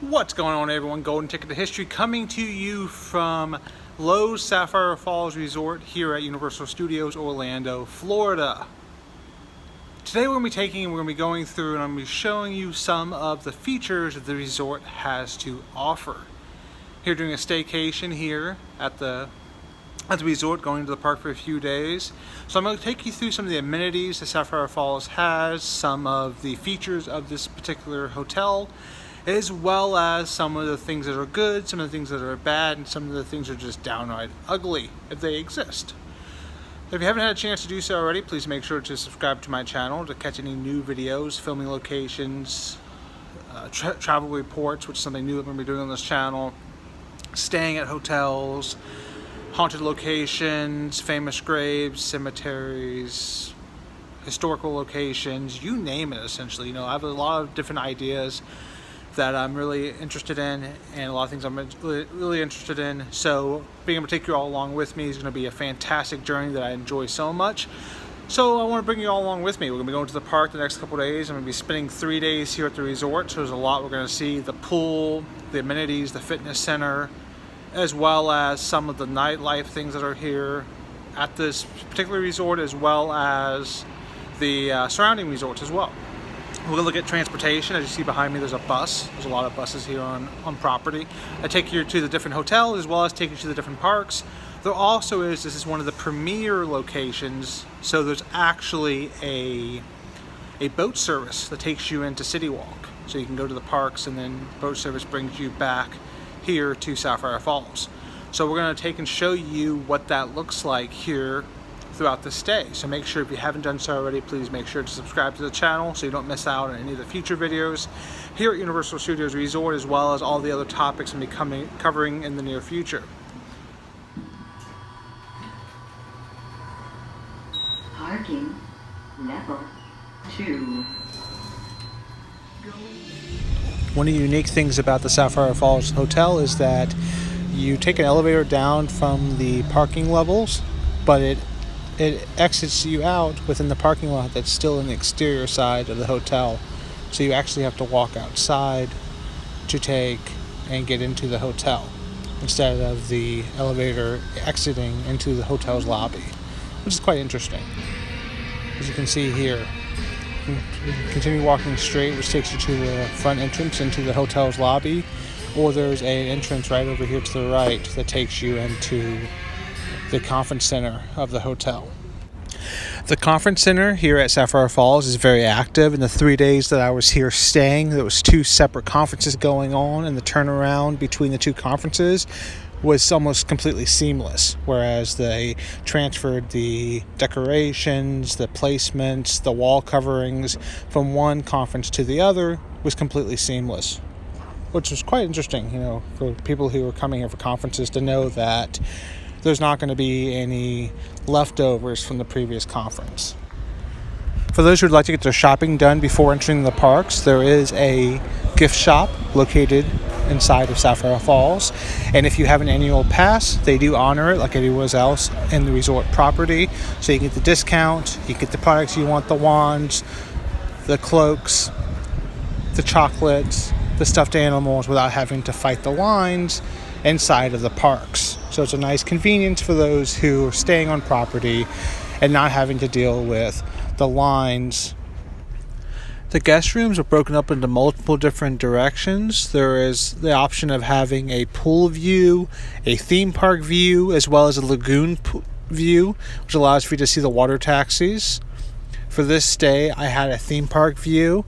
What's going on, everyone? Golden Ticket to History coming to you from Loews Sapphire Falls Resort here at Universal Studios Orlando, Florida. Today we're going to be going through and I'm going to be showing you some of the features that the resort has to offer. Here doing a staycation here at the resort, going to the park for a few days. So I'm going to take you through some of the amenities that Sapphire Falls has, some of the features of this particular hotel, as well as some of the things that are good, some of the things that are bad, and some of the things that are just downright ugly, if they exist. If you haven't had a chance to do so already, please make sure to subscribe to my channel to catch any new videos, filming locations, travel reports, which is something new that we're going to be doing on this channel, staying at hotels, haunted locations, famous graves, cemeteries, historical locations, you name it, essentially. I have a lot of different ideas that I'm really interested in, and a lot of things I'm really interested in. So being able to take you all along with me is going to be a fantastic journey that I enjoy so much. So I want to bring you all along with me. We're going to be going to the park the next couple days. I'm going to be spending 3 days here at the resort, so there's a lot we're going to see: the pool, the amenities, the fitness center, as well as some of the nightlife things that are here at this particular resort, as well as the surrounding resorts as well. We're going to look at transportation. As you see behind me, there's a bus. There's a lot of buses here on property. I take you to the different hotels as well as take you to the different parks. There also is, this is one of the premier locations, so there's actually a boat service that takes you into City Walk. So you can go to the parks and then boat service brings you back here to Sapphire Falls. So we're going to take and show you what that looks like here throughout the stay. So make sure, if you haven't done so already, please make sure to subscribe to the channel so you don't miss out on any of the future videos here at Universal Studios Resort, as well as all the other topics I'm going to be covering in the near future. Parking level 2. One of the unique things about the Sapphire Falls Hotel is that you take an elevator down from the parking levels, but it exits you out within the parking lot that's still in the exterior side of the hotel. So you actually have to walk outside to take and get into the hotel, instead of the elevator exiting into the hotel's lobby, which is quite interesting. As you can see here, you continue walking straight, which takes you to the front entrance into the hotel's lobby, or there's an entrance right over here to the right that takes you into the conference center of the hotel. The conference center here at Sapphire Falls is very active. In the 3 days that I was here staying, there was 2 separate conferences going on, and the turnaround between the 2 conferences was almost completely seamless, whereas they transferred the decorations, the placements, the wall coverings from one conference to the other was completely seamless, which was quite interesting, for people who are coming here for conferences to know that there's not going to be any leftovers from the previous conference. For those who would like to get their shopping done before entering the parks, there is a gift shop located inside of Sapphire Falls, and if you have an annual pass, they do honor it like everywhere else in the resort property. So you get the discount, you get the products you want: the wands, the cloaks, the chocolates, the stuffed animals, without having to fight the lines inside of the parks. So it's a nice convenience for those who are staying on property and not having to deal with the lines. The guest rooms are broken up into multiple different directions. There is the option of having a pool view, a theme park view, as well as a lagoon view, which allows for you to see the water taxis. For this stay, I had a theme park view.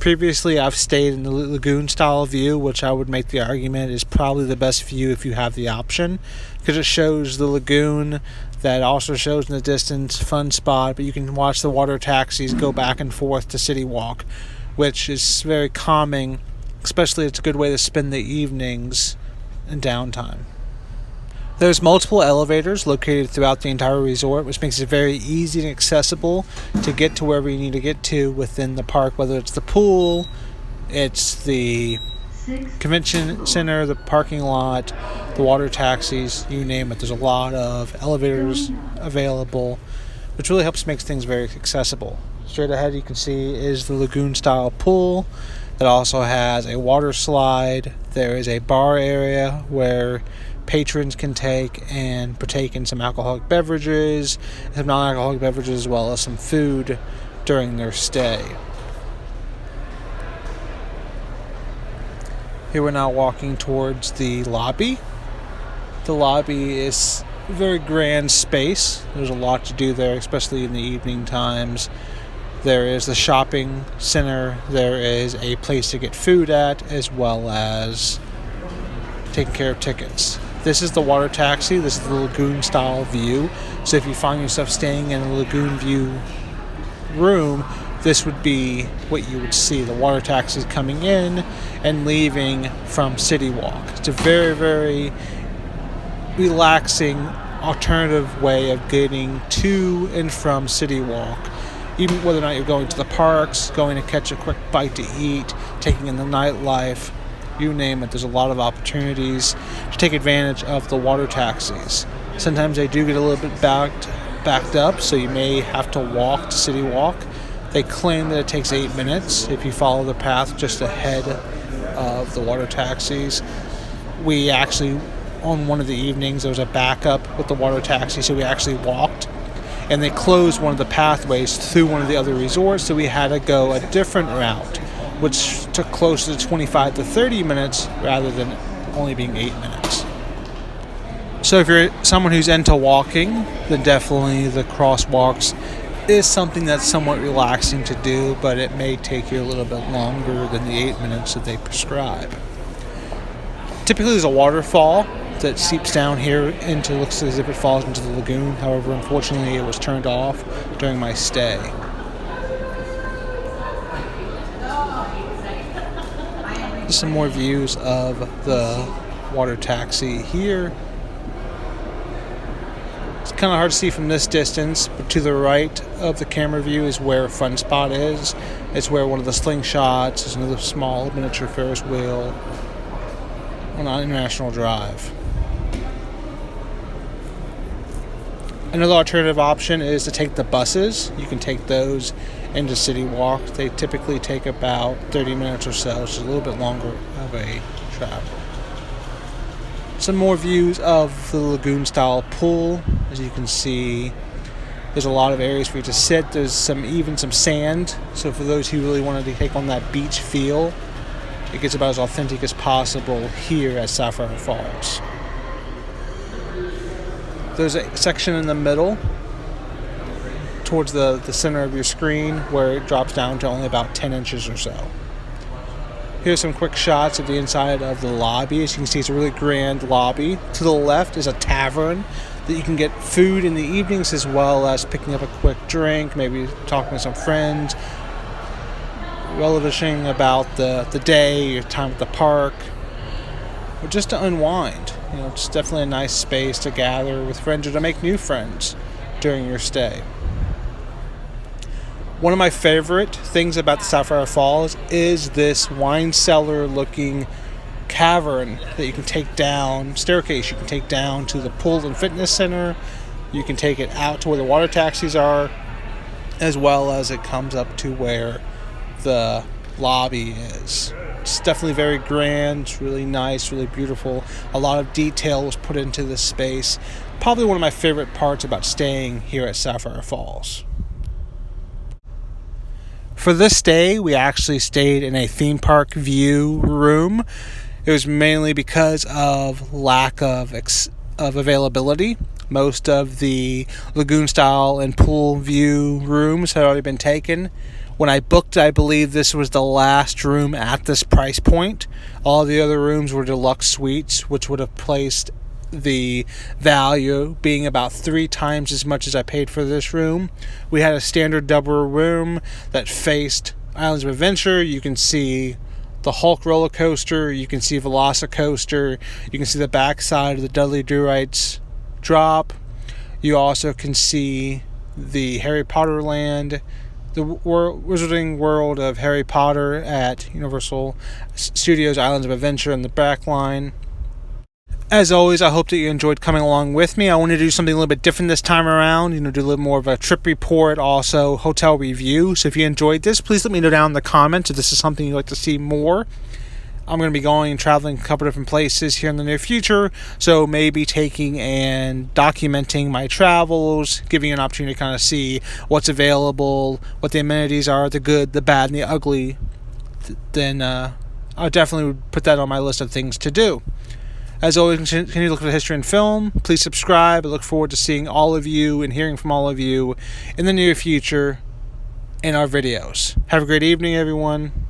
Previously, I've stayed in the lagoon style view, which I would make the argument is probably the best view if you have the option, because it shows the lagoon, that also shows in the distance, fun spot, but you can watch the water taxis go back and forth to City Walk, which is very calming, especially it's a good way to spend the evenings and downtime. There's multiple elevators located throughout the entire resort, which makes it very easy and accessible to get to wherever you need to get to within the park, whether it's the pool, it's the convention center, the parking lot, the water taxis, you name it. There's a lot of elevators available, which really helps make things very accessible. Straight ahead you can see is the lagoon style pool. It also has a water slide. There is a bar area where patrons can take and partake in some alcoholic beverages, some non-alcoholic beverages, as well as some food during their stay. Here we're now walking towards the lobby. The lobby is a very grand space. There's a lot to do there, especially in the evening times. There is the shopping center. There is a place to get food at, as well as taking care of tickets. This is the water taxi. This is the lagoon style view. So if you find yourself staying in a lagoon view room, this would be what you would see. The water taxis coming in and leaving from City Walk. It's a very, very relaxing alternative way of getting to and from City Walk. Even whether or not you're going to the parks, going to catch a quick bite to eat, taking in the nightlife, you name it, there's a lot of opportunities to take advantage of the water taxis. Sometimes they do get a little bit backed up, so you may have to walk to City Walk. They claim that it takes 8 minutes if you follow the path just ahead of the water taxis. We actually, on one of the evenings, there was a backup with the water taxi, so we actually walked. And they closed one of the pathways through one of the other resorts, so we had to go a different route, which took closer to 25 to 30 minutes rather than only being 8 minutes. So if you're someone who's into walking, then definitely the crosswalks is something that's somewhat relaxing to do, but it may take you a little bit longer than the 8 minutes that they prescribe. Typically there's a waterfall that seeps down here into, looks as if it falls into the lagoon. However, unfortunately, it was turned off during my stay. Some more views of the water taxi here. It's kind of hard to see from this distance, but to the right of the camera view is where Fun Spot is. It's where one of the slingshots is, another small miniature Ferris wheel on International Drive. Another alternative option is to take the buses. You can take those into City Walk. They typically take about 30 minutes or so, which is a little bit longer of a travel. Some more views of the lagoon-style pool. As you can see, there's a lot of areas for you to sit. There's even some sand. So for those who really wanted to take on that beach feel, it gets about as authentic as possible here at Sapphire Falls. There's a section in the middle towards the center of your screen where it drops down to only about 10 inches or so. Here's some quick shots of the inside of the lobby. As you can see, it's a really grand lobby. To the left is a tavern that you can get food in the evenings, as well as picking up a quick drink, maybe talking with some friends, relishing about the day, your time at the park, or just to unwind. You know, it's definitely a nice space to gather with friends or to make new friends during your stay. One of my favorite things about the Sapphire Falls is this wine cellar looking cavern that you can take down, staircase you can take down to the pool and fitness center. You can take it out to where the water taxis are, as well as it comes up to where the lobby is. It's definitely very grand. It's really nice, really beautiful. A lot of detail was put into this space. Probably one of my favorite parts about staying here at Sapphire Falls. For this stay, we actually stayed in a theme park view room. It was mainly because of lack of availability. Most of the lagoon style and pool view rooms had already been taken. When I booked, I believe this was the last room at this price point. All the other rooms were deluxe suites, which would have placed the value being about 3 times as much as I paid for this room. We had a standard double room that faced Islands of Adventure. You can see the Hulk roller coaster. You can see Velocicoaster. You can see the backside of the Dudley Do-Rights drop. You also can see the Harry Potter land, the Wizarding World of Harry Potter at Universal Studios Islands of Adventure in the back line. As always, I hope that you enjoyed coming along with me. I wanted to do something a little bit different this time around, do a little more of a trip report, also hotel review. So if you enjoyed this, please let me know down in the comments if this is something you'd like to see more. I'm going to be going and traveling a couple different places here in the near future, so maybe taking and documenting my travels, giving you an opportunity to kind of see what's available, what the amenities are, the good, the bad, and the ugly. Then I definitely would put that on my list of things to do. As always, continue to look for history and film. Please subscribe. I look forward to seeing all of you and hearing from all of you in the near future in our videos. Have a great evening, everyone.